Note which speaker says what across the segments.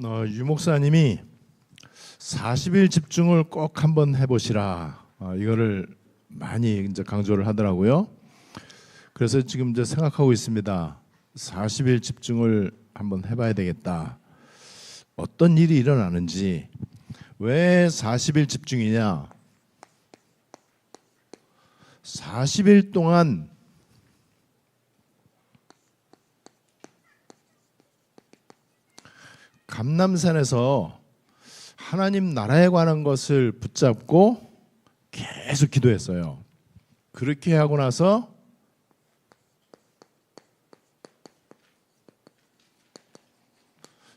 Speaker 1: 유 목사님이 40일 집중을 꼭 한번 해보시라. 이거를 많이 이제 강조를 하더라고요. 그래서 지금 이제 생각하고 있습니다. 40일 집중을 한번 해봐야 되겠다. 어떤 일이 일어나는지. 왜 40일 집중이냐? 40일 동안 감람산에서 하나님 나라에 관한 것을 붙잡고 계속 기도했어요. 그렇게 하고 나서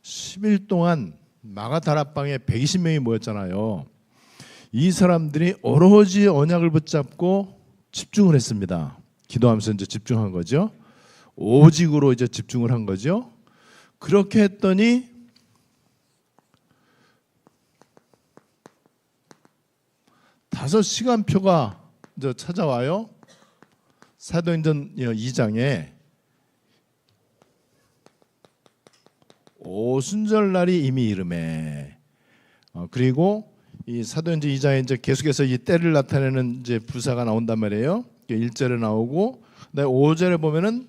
Speaker 1: (10일) 동안 마가다락방에 120명이 모였잖아요. 이 사람들이 오로지 언약을 붙잡고 집중을 했습니다. 기도하면서 이제 집중한 거죠. 오직으로 이제 집중을 한 거죠. 그렇게 했더니 다섯 시간표가 이제 찾아와요. 사도행전 2장에 오순절날이 이미 이르매. 그리고 이 사도행전 2장에 이제 계속해서 이 때를 나타내는 이제 부사가 나온단 말이에요. 1절에 나오고, 그다음에 5절에 보면은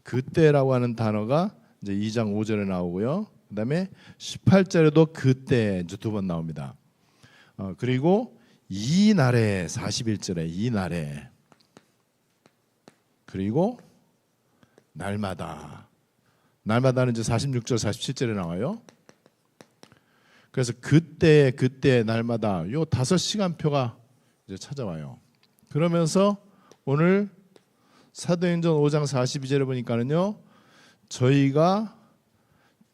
Speaker 1: 그때라고 하는 단어가 이제 2장 5절에 나오고요. 그다음에 18절에도 그때 이제 두 번 나옵니다. 그리고 이 날에 41절에 이 날에, 그리고 날마다는 이제 46절 47절에 나와요. 그래서 그때 날마다 요 5시간표가 이제 찾아와요. 그러면서 오늘 사도행전 5장 42절에 보니까는요, 저희가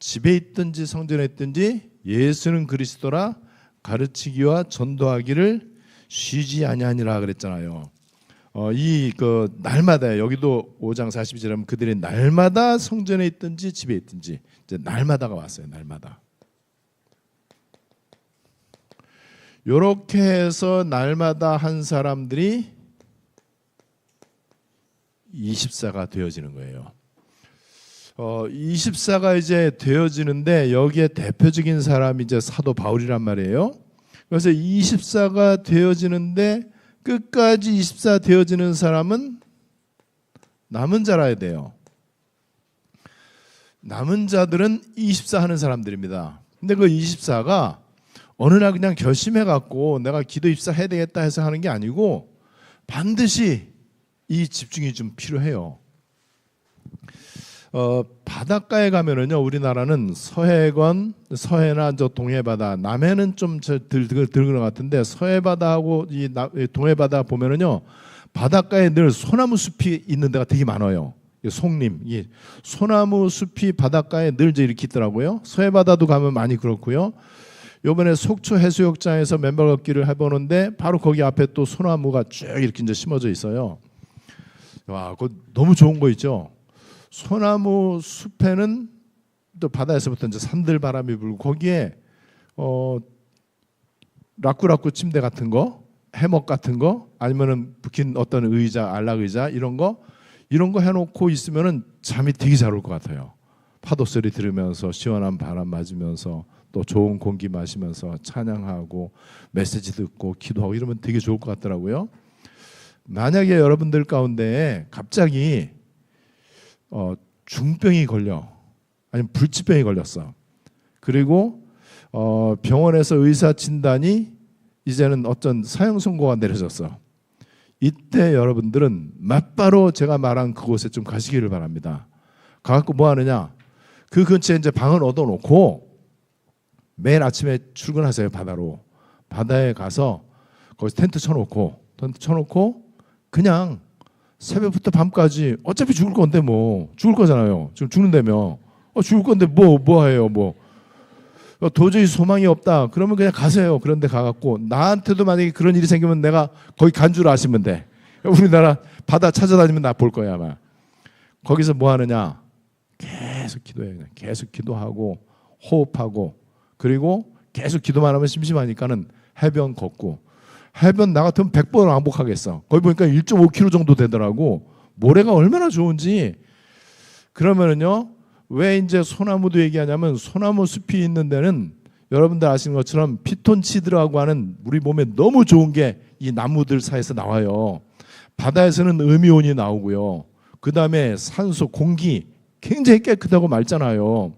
Speaker 1: 집에 있든지 성전에 있든지 예수는 그리스도라 가르치기와 전도하기를 쉬지 아니하니라 그랬잖아요. 이 날마다, 여기도 5장 42절에 하면 그들이 날마다 성전에 있든지 집에 있든지 이제 날마다가 왔어요. 날마다. 요렇게 해서 날마다 한 사람들이 24가 되어지는 거예요. 24가 이제 되어지는데 여기에 대표적인 사람이 이제 사도 바울이란 말이에요. 그래서 24가 되어지는데 끝까지 24 되어지는 사람은 남은 자라야 돼요. 남은 자들은 24 하는 사람들입니다. 근데 그 24가 어느 날 그냥 결심해갖고 내가 기도 입사해야 되겠다 해서 하는 게 아니고 반드시 이 집중이 좀 필요해요. 바닷가에 가면은요, 우리나라는 서해나 저 동해바다, 남해는 좀 덜 그런 것 같은데 서해바다하고 이 동해바다 보면은요, 바닷가에 늘 소나무 숲이 있는 데가 되게 많아요. 송림, 이 소나무 숲이 바닷가에 늘 이렇게 있더라고요. 서해바다도 가면 많이 그렇고요. 이번에 속초 해수욕장에서 맨발 걷기를 해보는데 바로 거기 앞에 또 소나무가 쭉 이렇게 이제 심어져 있어요. 와, 그거 너무 좋은 거 있죠. 소나무 숲에는 또 바다에서부터 이제 산들바람이 불고 거기에 라꾸라꾸 침대 같은 거, 해먹 같은 거, 아니면은 붙인 어떤 의자, 안락 의자 이런 거 해놓고 있으면은 잠이 되게 잘 올 것 같아요. 파도 소리 들으면서 시원한 바람 맞으면서 또 좋은 공기 마시면서 찬양하고 메시지 듣고 기도하고 이러면 되게 좋을 것 같더라고요. 만약에 여러분들 가운데 갑자기 중병이 걸려, 아니면 불치병이 걸렸어. 그리고 병원에서 의사 진단이 이제는 어떤 사형 선고가 내려졌어. 이때 여러분들은 맞바로 제가 말한 그곳에 좀 가시기를 바랍니다. 가갖고 뭐 하느냐? 그 근처에 이제 방을 얻어놓고 매일 아침에 출근하세요. 바다에 가서 거기서 텐트 쳐놓고 그냥 새벽부터 밤까지 어차피 죽을 건데 뭐 죽을 거잖아요. 지금 죽는다며. 죽을 건데 뭐 해요 뭐. 도저히 소망이 없다. 그러면 그냥 가세요. 그런데 가갖고 나한테도 만약에 그런 일이 생기면 내가 거기 간 줄 아시면 돼. 우리나라 바다 찾아다니면 나 볼 거야 아마. 거기서 뭐 하느냐? 계속 기도해요. 그냥 계속 기도하고 호흡하고, 그리고 계속 기도만 하면 심심하니까는 해변 걷고. 해변 나 같으면 100번 왕복하겠어. 거기 보니까 1.5km 정도 되더라고. 모래가 얼마나 좋은지 그러면은요, 왜 이제 소나무도 얘기하냐면 소나무 숲이 있는 데는 여러분들 아시는 것처럼 피톤치드라고 하는 우리 몸에 너무 좋은 게 이 나무들 사이에서 나와요. 바다에서는 음이온이 나오고요. 그 다음에 산소, 공기 굉장히 깨끗하고 맑잖아요.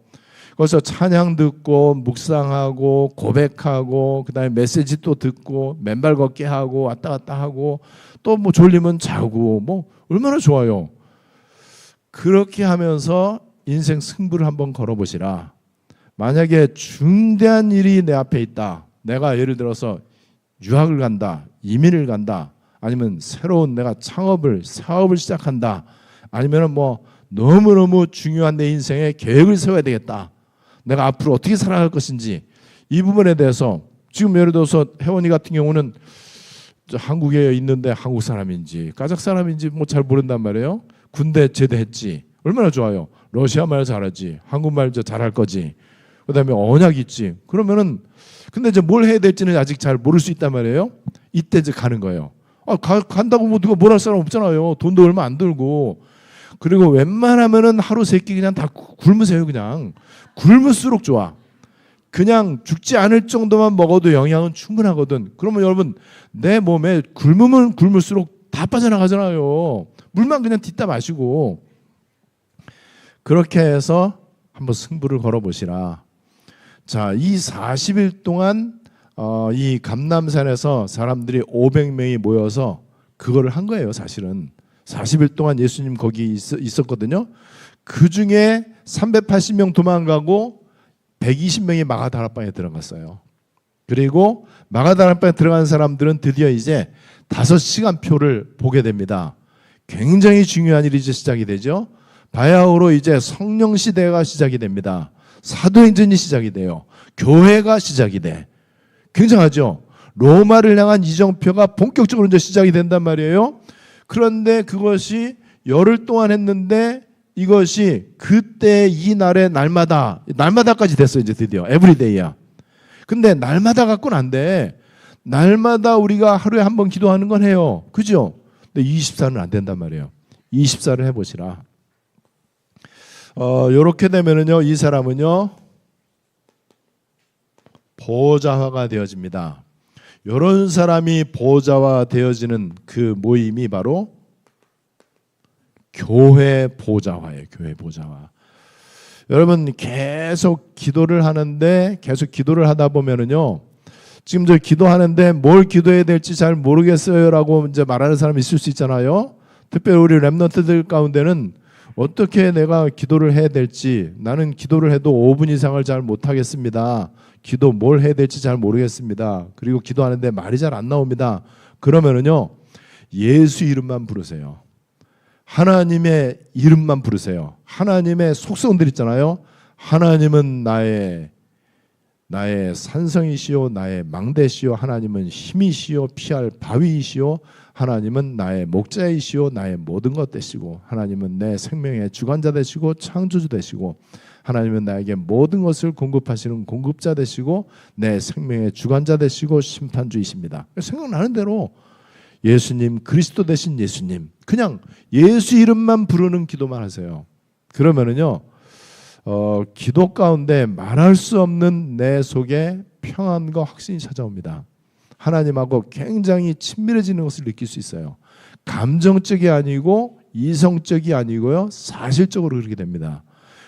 Speaker 1: 그래서 찬양 듣고 묵상하고 고백하고 그 다음에 메시지 또 듣고 맨발 걷기 하고 왔다 갔다 하고 또 뭐 졸리면 자고 뭐 얼마나 좋아요. 그렇게 하면서 인생 승부를 한번 걸어보시라. 만약에 중대한 일이 내 앞에 있다. 내가 예를 들어서 유학을 간다. 이민을 간다. 아니면 새로운 내가 사업을 시작한다. 아니면 뭐 너무너무 중요한 내 인생에 계획을 세워야 되겠다. 내가 앞으로 어떻게 살아갈 것인지 이 부분에 대해서 지금 예를 들어서 혜원이 같은 경우는 한국에 있는데 한국 사람인지 까작 사람인지 뭐 잘 모른단 말이에요. 군대 제대했지. 얼마나 좋아요. 러시아 말 잘하지. 한국말 잘할 거지. 그다음에 언약 있지. 그러면은 근데 이제 뭘 해야 될지는 아직 잘 모를 수 있단 말이에요. 이때 이제 가는 거예요. 간다고 뭐 누가 뭘 할 사람 없잖아요. 돈도 얼마 안 들고. 그리고 웬만하면은 하루 세 끼 그냥 다 굶으세요. 그냥 굶을수록 좋아. 그냥 죽지 않을 정도만 먹어도 영양은 충분하거든. 그러면 여러분 내 몸에 굶으면 굶을수록 다 빠져나가잖아요. 물만 그냥 뒷다 마시고. 그렇게 해서 한번 승부를 걸어보시라. 자, 이 40일 동안 이 감람산에서 사람들이 500명이 모여서 그거를 한 거예요. 사실은 40일 동안 예수님 거기 있었거든요. 그 중에 380명 도망가고 120명이 마가다락방에 들어갔어요. 그리고 마가다락방에 들어간 사람들은 드디어 이제 5시간표를 보게 됩니다. 굉장히 중요한 일이 이제 시작이 되죠. 바야흐로 이제 성령 시대가 시작이 됩니다. 사도행전이 시작이 돼요. 교회가 시작이 돼. 굉장하죠. 로마를 향한 이정표가 본격적으로 이제 시작이 된단 말이에요. 그런데 그것이 열흘 동안 했는데 이것이 그때 이 날의 날마다까지 됐어요. 이제 드디어 에브리데이야. 근데 날마다 갖고는 안 돼. 날마다 우리가 하루에 한 번 기도하는 건 해요. 그죠? 근데 24는 안 된단 말이에요. 24를 해보시라. 요렇게 되면은요, 이 사람은요, 보좌화가 되어집니다. 이런 사람이 보좌화 되어지는 그 모임이 바로 교회 보좌화예요. 교회 보좌화. 여러분 계속 기도를 하는데 계속 기도를 하다 보면은요, 지금 저 기도하는데 뭘 기도해야 될지 잘 모르겠어요라고 이제 말하는 사람이 있을 수 있잖아요. 특별히 우리 랩런트들 가운데는 어떻게 내가 기도를 해야 될지, 나는 기도를 해도 5분 이상을 잘 못하겠습니다. 기도 뭘 해야 될지 잘 모르겠습니다. 그리고 기도하는데 말이 잘 안 나옵니다. 그러면은요, 예수 이름만 부르세요. 하나님의 이름만 부르세요. 하나님의 속성들 있잖아요. 하나님은 나의 산성이시요, 나의 망대시요, 하나님은 힘이시요, 피할 바위이시요, 하나님은 나의 목자이시요, 나의 모든 것 되시고, 하나님은 내 생명의 주관자 되시고 창조주 되시고, 하나님은 나에게 모든 것을 공급하시는 공급자 되시고 내 생명의 주관자 되시고 심판주이십니다. 생각나는 대로 예수님, 그리스도 되신 예수님, 그냥 예수 이름만 부르는 기도만 하세요. 그러면은요, 기도 가운데 말할 수 없는 내 속에 평안과 확신이 찾아옵니다. 하나님하고 굉장히 친밀해지는 것을 느낄 수 있어요. 감정적이 아니고 이성적이 아니고요, 사실적으로 그렇게 됩니다.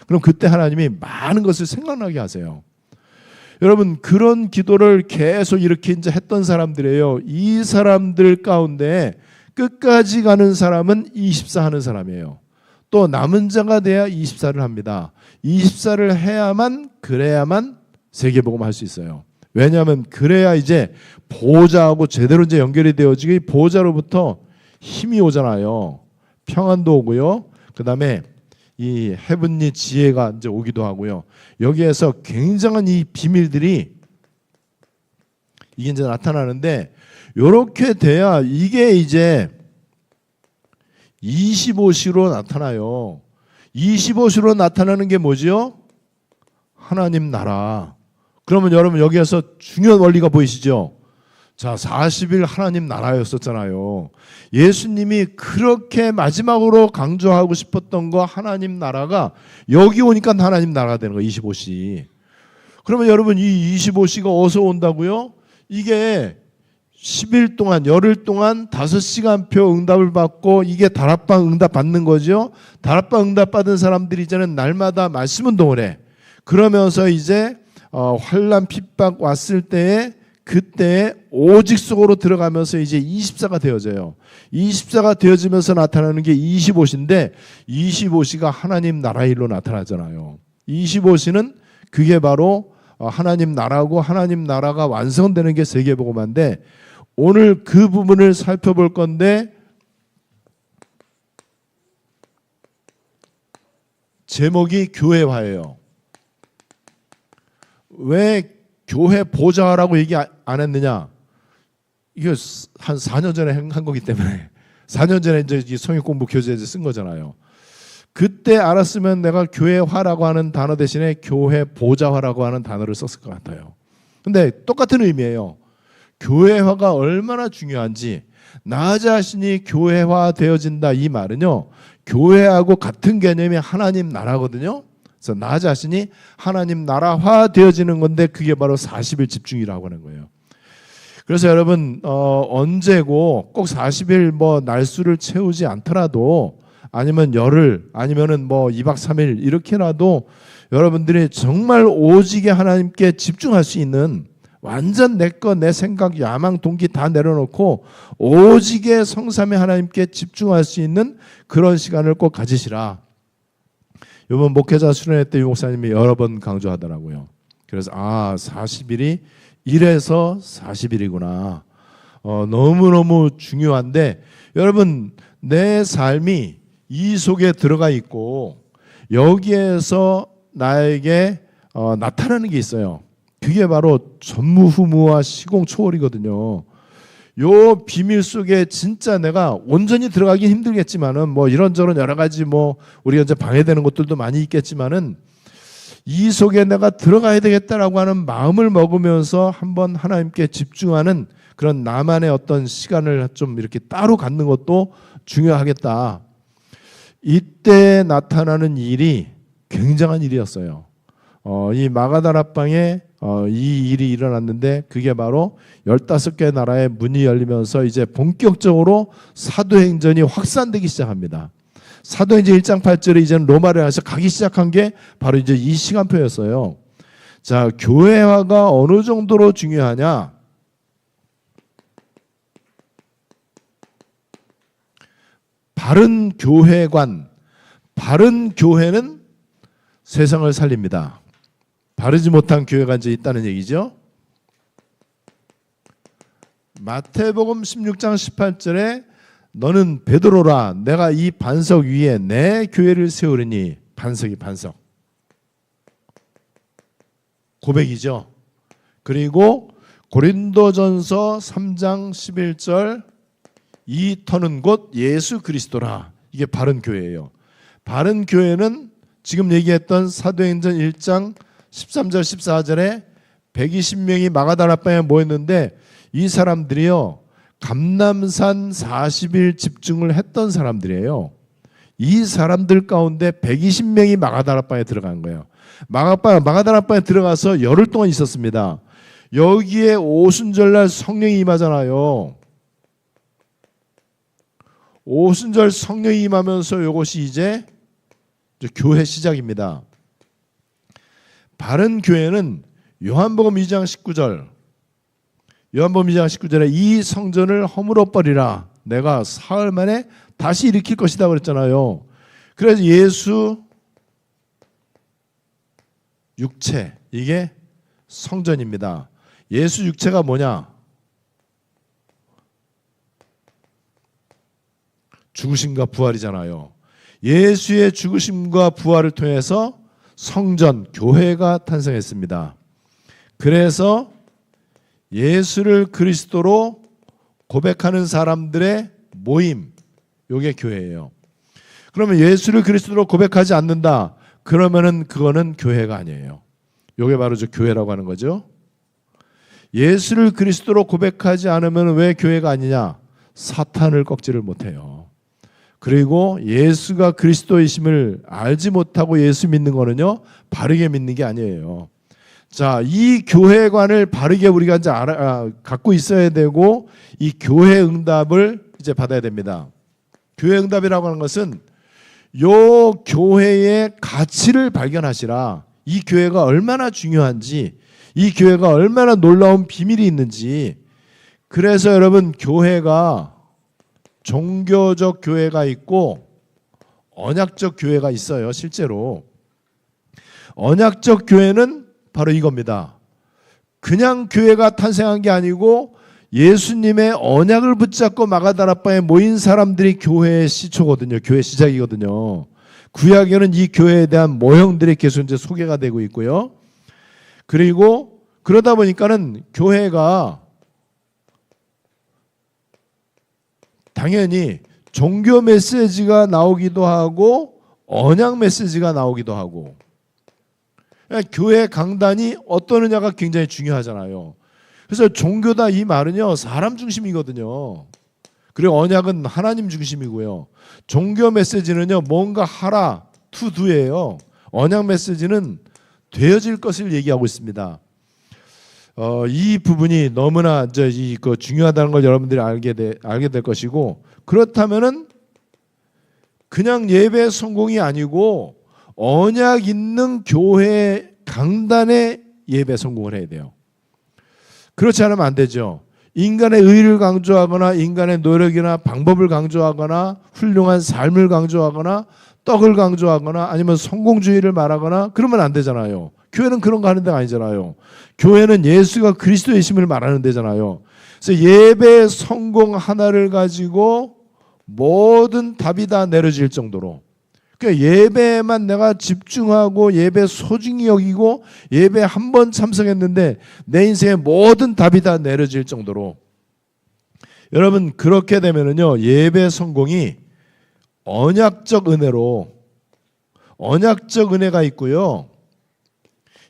Speaker 1: 그럼 그때 하나님이 많은 것을 생각나게 하세요. 여러분, 그런 기도를 계속 이렇게 이제 했던 사람들이에요. 이 사람들 가운데 끝까지 가는 사람은 24 하는 사람이에요. 또 남은 자가 돼야 24를 합니다. 24를 그래야만 세계복음 할 수 있어요. 왜냐하면 그래야 이제 보좌하고 제대로 이제 연결이 되어지고 보좌로부터 힘이 오잖아요. 평안도 오고요. 그 다음에 이 헤븐리 지혜가 이제 오기도 하고요. 여기에서 굉장한 이 비밀들이 이게 이제 나타나는데, 이렇게 돼야 이게 이제 25시로 나타나요. 25시로 나타나는 게 뭐죠? 하나님 나라. 그러면 여러분 여기에서 중요한 원리가 보이시죠? 자, 40일 하나님 나라였었잖아요. 예수님이 그렇게 마지막으로 강조하고 싶었던 거 하나님 나라가 여기 오니까 하나님 나라가 되는 거예요. 25시. 그러면 여러분 이 25시가 어디서 온다고요? 이게 10일 동안 열흘 동안 5시간표 응답을 받고 이게 다락방 응답 받는 거죠. 다락방 응답 받은 사람들이 이제는 날마다 말씀 운동을 해. 그러면서 이제 환난 핍박 왔을 때에 그때 오직 속으로 들어가면서 이제 24가 되어져요. 24가 되어지면서 나타나는 게 25시인데 25시가 하나님 나라의 일로 나타나잖아요. 25시는 그게 바로 하나님 나라고 하나님 나라가 완성되는 게 세계복음화인데 오늘 그 부분을 살펴볼 건데 제목이 교회화예요. 왜 교회 보좌라고 얘기 안 했느냐? 이게 한 4년 전에 한 거기 때문에 4년 전에 이제 성역 공부 교재에서 쓴 거잖아요. 그때 알았으면 내가 교회화라고 하는 단어 대신에 교회 보좌화라고 하는 단어를 썼을 것 같아요. 근데 똑같은 의미예요. 교회화가 얼마나 중요한지 나 자신이 교회화 되어진다 이 말은요. 교회하고 같은 개념이 하나님 나라거든요. 그래서 나 자신이 하나님 나라화 되어지는 건데 그게 바로 40일 집중이라고 하는 거예요. 그래서 여러분 언제고 꼭 40일 뭐 날수를 채우지 않더라도 아니면 열흘 아니면은 뭐 2박 3일 이렇게라도 여러분들이 정말 오직에 하나님께 집중할 수 있는 완전 내 것, 내 생각, 야망, 동기 다 내려놓고 오직에 성삼위 하나님께 집중할 수 있는 그런 시간을 꼭 가지시라. 이번 목회자 수련회 때 유 목사님이 여러 번 강조하더라고요. 그래서 40일이 이래서 40일이구나. 너무너무 중요한데 여러분 내 삶이 이 속에 들어가 있고 여기에서 나에게 나타나는 게 있어요. 그게 바로 전무후무와 시공초월이거든요. 요 비밀 속에 진짜 내가 온전히 들어가긴 힘들겠지만은 뭐 이런저런 여러 가지 뭐 우리가 이제 방해되는 것들도 많이 있겠지만은 이 속에 내가 들어가야 되겠다라고 하는 마음을 먹으면서 한번 하나님께 집중하는 그런 나만의 어떤 시간을 좀 이렇게 따로 갖는 것도 중요하겠다. 이때 나타나는 일이 굉장한 일이었어요. 이 마가다락방에 이 일이 일어났는데 그게 바로 15개 나라의 문이 열리면서 이제 본격적으로 사도행전이 확산되기 시작합니다. 사도행전 1장 8절에 이제는 로마를 향해서 가기 시작한 게 바로 이제 이 시간표였어요. 자, 교회화가 어느 정도로 중요하냐? 바른 교회관, 바른 교회는 세상을 살립니다. 바르지 못한 교회가 이제 있다는 얘기죠. 마태복음 16장 18절에 너는 베드로라 내가 이 반석 위에 내 교회를 세우리니 반석이 반석. 고백이죠. 그리고 고린도전서 3장 11절 이 터는 곧 예수 그리스도라. 이게 바른 교회예요. 바른 교회는 지금 얘기했던 사도행전 1장 13절 14절에 120명이 마가다락방에 모였는데 이 사람들이요 감람산 40일 집중을 했던 사람들이에요. 이 사람들 가운데 120명이 마가다락방에 들어간 거예요. 마가다락방에 들어가서 열흘 동안 있었습니다. 여기에 오순절날 성령이 임하잖아요. 오순절 성령이 임하면서 이것이 이제 교회 시작입니다. 바른 교회는 요한복음 2장 19절 요한복음 2장 19절에 이 성전을 허물어 버리라 내가 사흘 만에 다시 일으킬 것이다 그랬잖아요. 그래서 예수 육체 이게 성전입니다. 예수 육체가 뭐냐? 죽으심과 부활이잖아요. 예수의 죽으심과 부활을 통해서 성전, 교회가 탄생했습니다. 그래서 예수를 그리스도로 고백하는 사람들의 모임, 이게 교회예요. 그러면 예수를 그리스도로 고백하지 않는다. 그러면은 그거는 교회가 아니에요. 이게 바로 저 교회라고 하는 거죠. 예수를 그리스도로 고백하지 않으면 왜 교회가 아니냐? 사탄을 꺾지를 못해요. 그리고 예수가 그리스도이심을 알지 못하고 예수 믿는 거는요, 바르게 믿는 게 아니에요. 자, 이 교회관을 바르게 우리가 이제 갖고 있어야 되고, 이 교회 응답을 이제 받아야 됩니다. 교회 응답이라고 하는 것은 요 교회의 가치를 발견하시라. 이 교회가 얼마나 중요한지, 이 교회가 얼마나 놀라운 비밀이 있는지. 그래서 여러분, 교회가 종교적 교회가 있고 언약적 교회가 있어요. 실제로 언약적 교회는 바로 이겁니다. 그냥 교회가 탄생한 게 아니고 예수님의 언약을 붙잡고 마가다락방에 모인 사람들이 교회의 시초거든요. 교회 시작이거든요. 구약에는 이 교회에 대한 모형들이 계속 이제 소개가 되고 있고요. 그리고 그러다 보니까는 교회가 당연히 종교 메시지가 나오기도 하고 언약 메시지가 나오기도 하고, 교회 강단이 어떠느냐가 굉장히 중요하잖아요. 그래서 종교다 이 말은요, 사람 중심이거든요. 그리고 언약은 하나님 중심이고요. 종교 메시지는요, 뭔가 하라, 투두예요. 언약 메시지는 되어질 것을 얘기하고 있습니다. 이 부분이 너무나 이제 중요하다는 걸 여러분들이 알게 될 것이고, 그렇다면은 그냥 예배 성공이 아니고 언약 있는 교회 강단의 예배 성공을 해야 돼요. 그렇지 않으면 안 되죠. 인간의 의를 강조하거나 인간의 노력이나 방법을 강조하거나 훌륭한 삶을 강조하거나 떡을 강조하거나 아니면 성공주의를 말하거나 그러면 안 되잖아요. 교회는 그런 거 하는 데가 아니잖아요. 교회는 예수가 그리스도의 심을 말하는 데잖아요. 그래서 예배 성공 하나를 가지고 모든 답이 다 내려질 정도로, 그러니까 예배에만 내가 집중하고 예배 소중히 여기고 예배 한 번 참석했는데 내 인생의 모든 답이 다 내려질 정도로, 여러분 그렇게 되면은요, 예배 성공이 언약적 은혜로, 언약적 은혜가 있고요,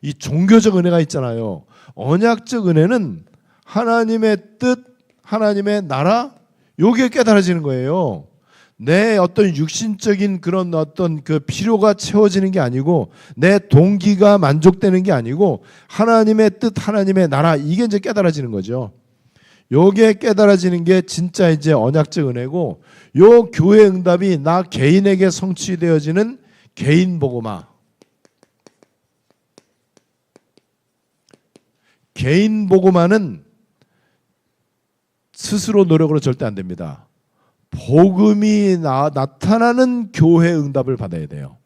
Speaker 1: 이 종교적 은혜가 있잖아요. 언약적 은혜는 하나님의 뜻, 하나님의 나라, 요게 깨달아지는 거예요. 내 어떤 육신적인 그런 어떤 그 필요가 채워지는 게 아니고, 내 동기가 만족되는 게 아니고, 하나님의 뜻, 하나님의 나라, 이게 이제 깨달아지는 거죠. 요게 깨달아지는 게 진짜 이제 언약적 은혜고, 요 교회 응답이 나 개인에게 성취되어지는 개인 복음화. 개인 복음화는 스스로 노력으로 절대 안 됩니다. 복음이 나타나는 교회 응답을 받아야 돼요.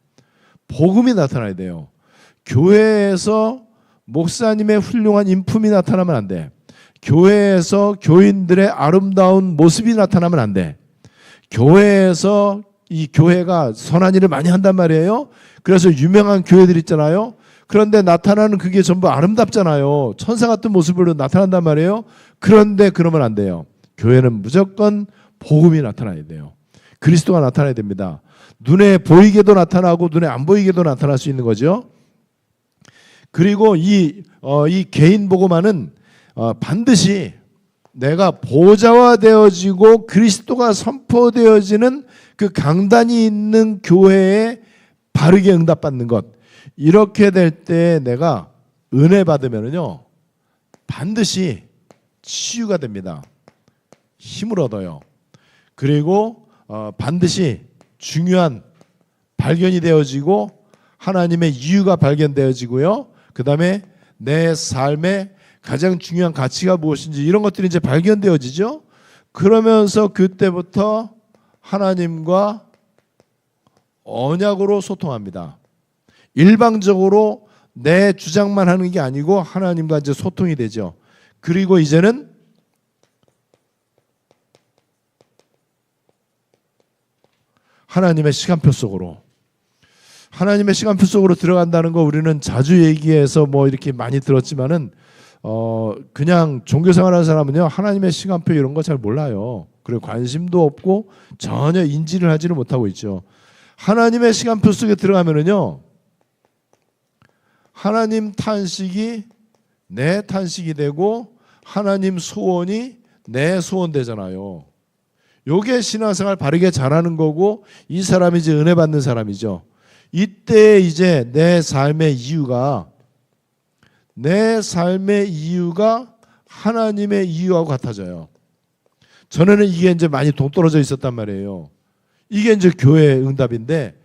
Speaker 1: 복음이 나타나야 돼요. 교회에서 목사님의 훌륭한 인품이 나타나면 안 돼. 교회에서 교인들의 아름다운 모습이 나타나면 안 돼. 교회에서 이 교회가 선한 일을 많이 한단 말이에요. 그래서 유명한 교회들 있잖아요. 그런데 나타나는 그게 전부 아름답잖아요. 천사 같은 모습으로 나타난단 말이에요. 그런데 그러면 안 돼요. 교회는 무조건 복음이 나타나야 돼요. 그리스도가 나타나야 됩니다. 눈에 보이게도 나타나고 눈에 안 보이게도 나타날 수 있는 거죠. 그리고 이 개인 복음화는 반드시 내가 보좌화되어지고 그리스도가 선포되어지는 그 강단이 있는 교회에 바르게 응답받는 것, 이렇게 될 때 내가 은혜 받으면요 반드시 치유가 됩니다. 힘을 얻어요. 그리고 반드시 중요한 발견이 되어지고 하나님의 이유가 발견되어지고요. 그 다음에 내 삶의 가장 중요한 가치가 무엇인지 이런 것들이 이제 발견되어지죠. 그러면서 그때부터 하나님과 언약으로 소통합니다. 일방적으로 내 주장만 하는 게 아니고 하나님과 이제 소통이 되죠. 그리고 이제는 하나님의 시간표 속으로, 하나님의 시간표 속으로 들어간다는 거 우리는 자주 얘기해서 뭐 이렇게 많이 들었지만은 그냥 종교 생활하는 사람은요 하나님의 시간표 이런 거 잘 몰라요. 그리고 관심도 없고 전혀 인지를 하지를 못하고 있죠. 하나님의 시간표 속에 들어가면은요 하나님 탄식이 내 탄식이 되고 하나님 소원이 내 소원 되잖아요. 요게 신앙생활 바르게 잘하는 거고 이 사람이 이제 은혜 받는 사람이죠. 이때 이제 내 삶의 이유가 하나님의 이유하고 같아져요. 전에는 이게 이제 많이 동떨어져 있었단 말이에요. 이게 이제 교회의 응답인데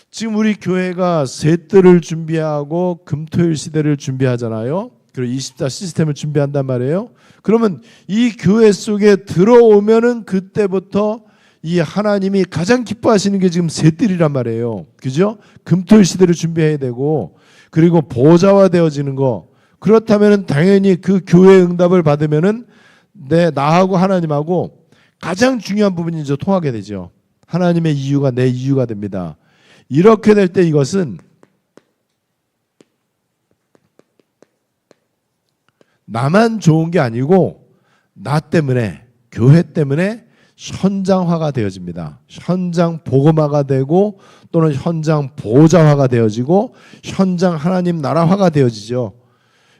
Speaker 1: 지금 우리 교회가 셋들을 준비하고 금토일 시대를 준비하잖아요. 그리고 20다 시스템을 준비한단 말이에요. 그러면 이 교회 속에 들어오면은 그때부터 이 하나님이 가장 기뻐하시는 게 지금 셋들이란 말이에요. 그죠? 금토일 시대를 준비해야 되고 그리고 보좌화 되어지는 거. 그렇다면은 당연히 그 교회의 응답을 받으면은 나하고 하나님하고 가장 중요한 부분이 이제 통하게 되죠. 하나님의 이유가 내 이유가 됩니다. 이렇게 될 때 이것은 나만 좋은 게 아니고 나 때문에 교회 때문에 현장화가 되어집니다. 현장 복음화가 되고 또는 현장 보좌화가 되어지고 현장 하나님 나라화가 되어지죠.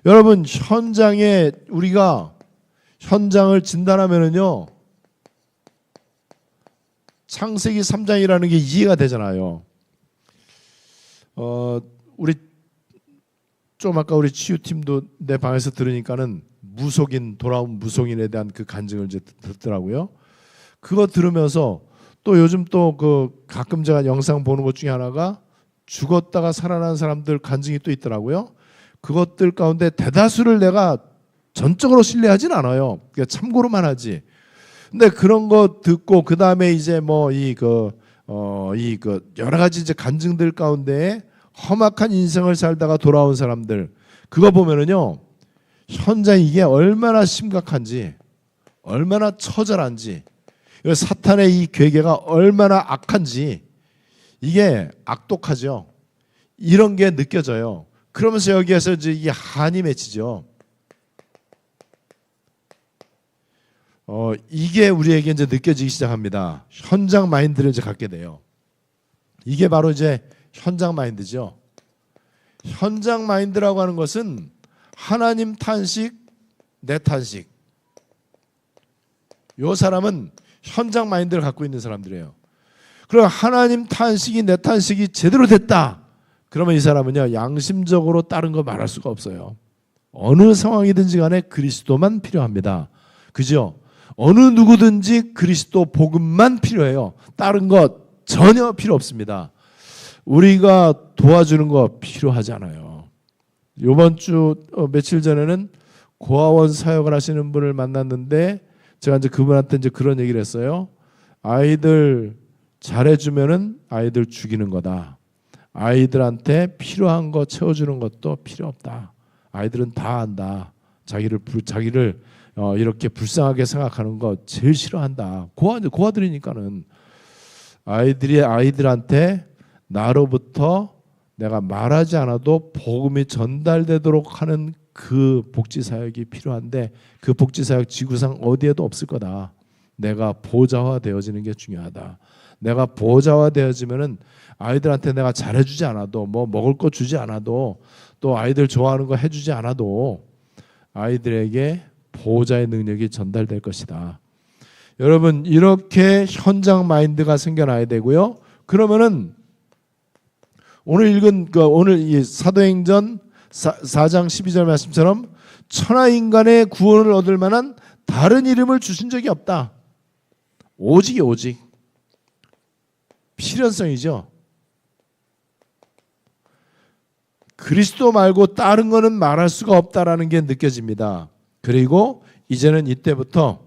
Speaker 1: 여러분 현장에 우리가 현장을 진단하면은요 창세기 3장이라는 게 이해가 되잖아요. 우리 좀 아까 우리 치유팀도 내 방에서 들으니까는 돌아온 무속인에 대한 그 간증을 이제 듣더라고요. 그거 들으면서 또 요즘 또 그 가끔 제가 영상 보는 것 중에 하나가 죽었다가 살아난 사람들 간증이 또 있더라고요. 그것들 가운데 대다수를 내가 전적으로 신뢰하진 않아요. 그러니까 참고로만 하지. 근데 그런 거 듣고 그 다음에 이제 뭐 여러 가지 이제 간증들 가운데 험악한 인생을 살다가 돌아온 사람들 그거 보면은요 현장 이게 얼마나 심각한지 얼마나 처절한지 사탄의 이 괴계가 얼마나 악한지 이게 악독하죠. 이런 게 느껴져요. 그러면서 여기에서 이제 이 한이 맺히죠. 이게 우리에게 이제 느껴지기 시작합니다. 현장 마인드를 이제 갖게 돼요. 이게 바로 이제 현장 마인드죠. 현장 마인드라고 하는 것은 하나님 탄식, 내 탄식. 이 사람은 현장 마인드를 갖고 있는 사람들이에요. 그럼 하나님 탄식이 내 탄식이 제대로 됐다. 그러면 이 사람은요 양심적으로 다른 거 말할 수가 없어요. 어느 상황이든지 간에 그리스도만 필요합니다. 그죠? 어느 누구든지 그리스도 복음만 필요해요. 다른 것 전혀 필요 없습니다. 우리가 도와주는 거 필요하지 않아요. 이번 주 며칠 전에는 고아원 사역을 하시는 분을 만났는데 제가 이제 그분한테 이제 그런 얘기를 했어요. 아이들 잘해주면은 아이들 죽이는 거다. 아이들한테 필요한 거 채워주는 것도 필요 없다. 아이들은 다 안다. 자기를 이렇게 불쌍하게 생각하는 거 제일 싫어한다. 고아들이니까는 아이들한테 나로부터 내가 말하지 않아도 복음이 전달되도록 하는 그 복지사역이 필요한데 그 복지사역 지구상 어디에도 없을 거다. 내가 보좌화 되어지는 게 중요하다. 내가 보좌화 되어지면은 아이들한테 내가 잘해주지 않아도 뭐 먹을 거 주지 않아도 또 아이들 좋아하는 거 해주지 않아도 아이들에게 보호자의 능력이 전달될 것이다. 여러분 이렇게 현장 마인드가 생겨나야 되고요. 그러면은 오늘 읽은 오늘 이 사도행전 4장 12절 말씀처럼 천하인간의 구원을 얻을 만한 다른 이름을 주신 적이 없다. 오직 필연성이죠. 그리스도 말고 다른 거는 말할 수가 없다라는 게 느껴집니다. 그리고 이제는 이때부터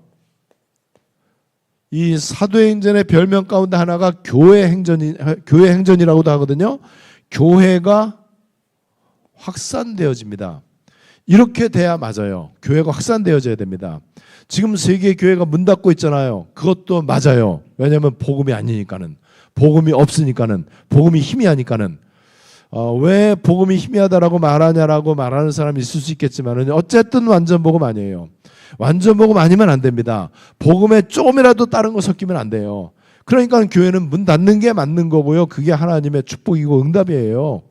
Speaker 1: 이 사도행전의 별명 가운데 하나가 교회 행전이라고도 하거든요. 교회가 확산되어집니다. 이렇게 돼야 맞아요. 교회가 확산되어져야 됩니다. 지금 세계 교회가 문 닫고 있잖아요. 그것도 맞아요. 왜냐하면 복음이 아니니까는, 복음이 없으니까는, 복음이 희미하니까는. 왜 복음이 희미하다라고 말하냐라고 말하는 사람이 있을 수 있겠지만 어쨌든 완전 복음 아니에요. 완전 복음 아니면 안 됩니다. 복음에 조금이라도 다른 거 섞이면 안 돼요. 그러니까 교회는 문 닫는 게 맞는 거고요. 그게 하나님의 축복이고 응답이에요.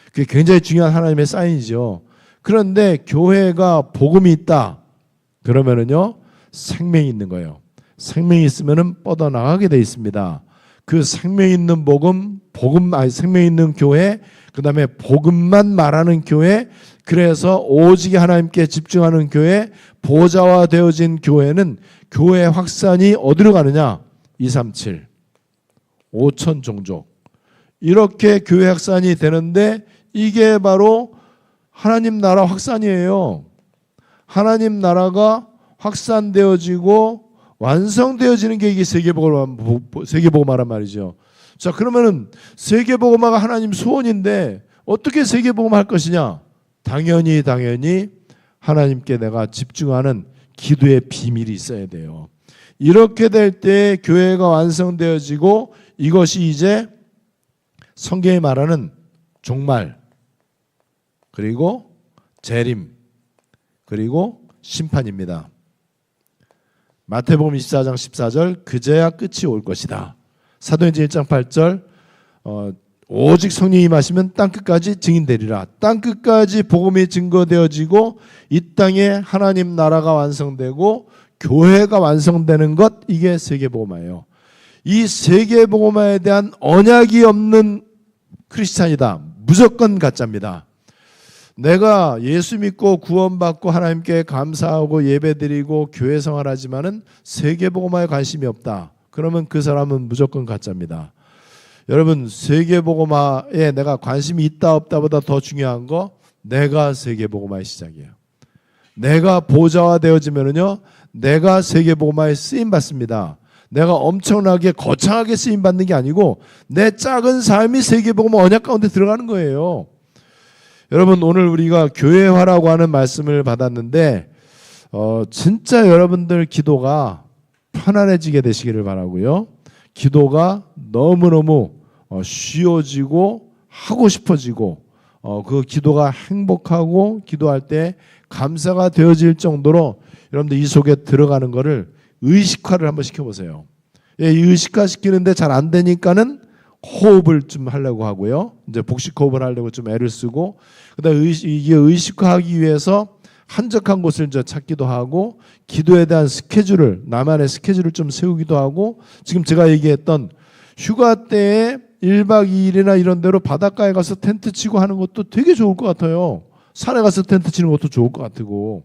Speaker 1: 그게 굉장히 중요한 하나님의 사인이죠. 그런데 교회가 복음이 있다. 그러면은요 생명이 있는 거예요. 생명이 있으면은 뻗어나가게 돼 있습니다. 그 생명 있는 생명 있는 교회, 그 다음에 복음만 말하는 교회, 그래서 오직 하나님께 집중하는 교회, 보좌화 되어진 교회는 교회 확산이 어디로 가느냐? 237, 5천 종족. 이렇게 교회 확산이 되는데 이게 바로 하나님 나라 확산이에요. 하나님 나라가 확산되어지고 완성되어지는 게 이게 세계복음화란 말이죠. 자, 그러면은 세계복음화가 하나님 소원인데 어떻게 세계복음화 할 것이냐? 당연히 하나님께 내가 집중하는 기도의 비밀이 있어야 돼요. 이렇게 될 때 교회가 완성되어지고 이것이 이제 성경이 말하는 종말, 그리고 재림, 그리고 심판입니다. 마태복음 24장 14절 그제야 끝이 올 것이다. 사도행전 1장 8절 오직 성령이 임하시면 땅끝까지 증인되리라. 땅끝까지 복음이 증거되어지고 이 땅에 하나님 나라가 완성되고 교회가 완성되는 것, 이게 세계복음화예요. 이 세계복음화에 대한 언약이 없는 크리스찬이다. 무조건 가짜입니다. 내가 예수 믿고 구원받고 하나님께 감사하고 예배드리고 교회 생활하지만은 세계복음화에 관심이 없다. 그러면 그 사람은 무조건 가짜입니다. 여러분, 세계복음화에 내가 관심이 있다 없다보다 더 중요한 거, 내가 세계복음화의 시작이에요. 내가 보좌화 되어지면은요, 내가 세계복음화에 쓰임 받습니다. 내가 엄청나게 거창하게 쓰임 받는 게 아니고 내 작은 삶이 세계복음화 언약 가운데 들어가는 거예요. 여러분, 오늘 우리가 교회화라고 하는 말씀을 받았는데 진짜 여러분들 기도가 편안해지게 되시기를 바라고요. 기도가 너무너무 쉬워지고 하고 싶어지고 그 기도가 행복하고 기도할 때 감사가 되어질 정도로 여러분들 이 속에 들어가는 거를 의식화를 한번 시켜보세요. 이 의식화 시키는데 잘 안 되니까는 호흡을 좀 하려고 하고요. 이제 복식 호흡을 하려고 좀 애를 쓰고, 그다음에 이게 의식화하기 위해서 한적한 곳을 이제 찾기도 하고, 기도에 대한 스케줄을, 나만의 스케줄을 좀 세우기도 하고, 지금 제가 얘기했던 휴가 때에 1박 2일이나 이런 데로 바닷가에 가서 텐트 치고 하는 것도 되게 좋을 것 같아요. 산에 가서 텐트 치는 것도 좋을 것 같고,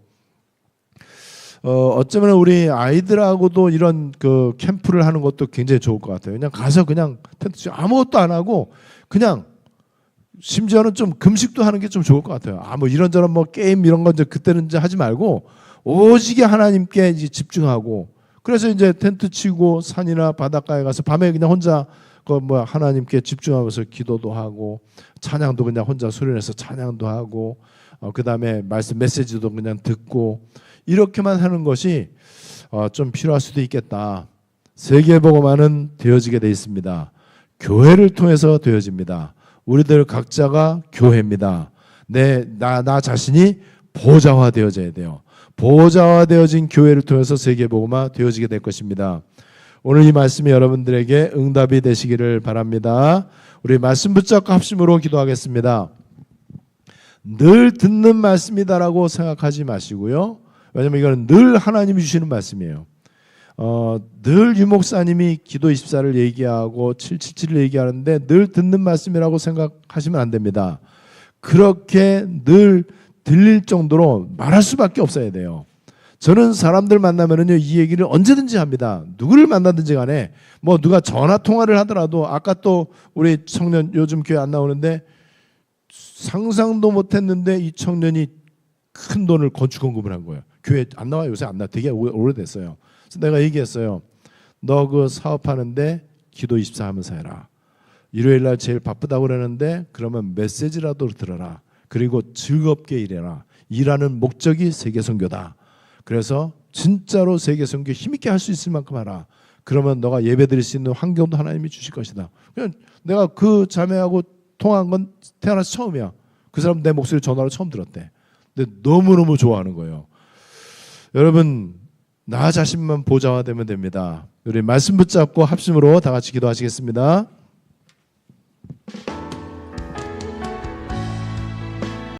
Speaker 1: 어쩌면 우리 아이들하고도 이런 그 캠프를 하는 것도 굉장히 좋을 것 같아요. 그냥 가서 그냥 텐트 치고 아무것도 안 하고 그냥, 심지어는 좀 금식도 하는 게 좀 좋을 것 같아요. 뭐 이런저런 뭐 게임 이런 건 이제 그때는 이제 하지 말고 오직에 하나님께 이제 집중하고, 그래서 이제 텐트 치고 산이나 바닷가에 가서 밤에 그냥 혼자 하나님께 집중하면서 기도도 하고, 찬양도 그냥 혼자 소리내서 찬양도 하고, 그 다음에 말씀 메시지도 그냥 듣고, 이렇게만 하는 것이 좀 필요할 수도 있겠다. 세계복음화는 되어지게 되어 있습니다. 교회를 통해서 되어집니다. 우리들 각자가 교회입니다. 나 자신이 보좌화 되어져야 돼요. 보좌화 되어진 교회를 통해서 세계복음화 되어지게 될 것입니다. 오늘 이 말씀이 여러분들에게 응답이 되시기를 바랍니다. 우리 말씀 붙잡고 합심으로 기도하겠습니다. 늘 듣는 말씀이다라고 생각하지 마시고요. 왜냐하면 이거는 늘 하나님이 주시는 말씀이에요. 늘 유목사님이 기도 24를 얘기하고 777을 얘기하는데 늘 듣는 말씀이라고 생각하시면 안 됩니다. 그렇게 늘 들릴 정도로 말할 수밖에 없어야 돼요. 저는 사람들 만나면은요, 이 얘기를 언제든지 합니다. 누구를 만나든지 간에, 뭐 누가 전화 통화를 하더라도, 아까 또 우리 청년 요즘 교회 안 나오는데 상상도 못했는데 이 청년이 큰 돈을 건축헌금을 한 거예요. 교회 안 나와요. 요새 안 나와. 되게 오래됐어요. 그래서 내가 얘기했어요. 너 그 사업하는데 기도 24 하면서 해라. 일요일 날 제일 바쁘다고 그러는데 그러면 메시지라도 들어라. 그리고 즐겁게 일해라. 일하는 목적이 세계선교다. 그래서 진짜로 세계선교 힘있게 할 수 있을 만큼 하라. 그러면 너가 예배드릴 수 있는 환경도 하나님이 주실 것이다. 그냥 내가 그 자매하고 통화한 건 태어나서 처음이야. 그 사람 내 목소리 전화로 처음 들었대. 근데 너무너무 좋아하는 거예요. 여러분, 나 자신만 보좌화되면 됩니다. 우리 말씀 붙잡고 합심으로 다 같이 기도하시겠습니다.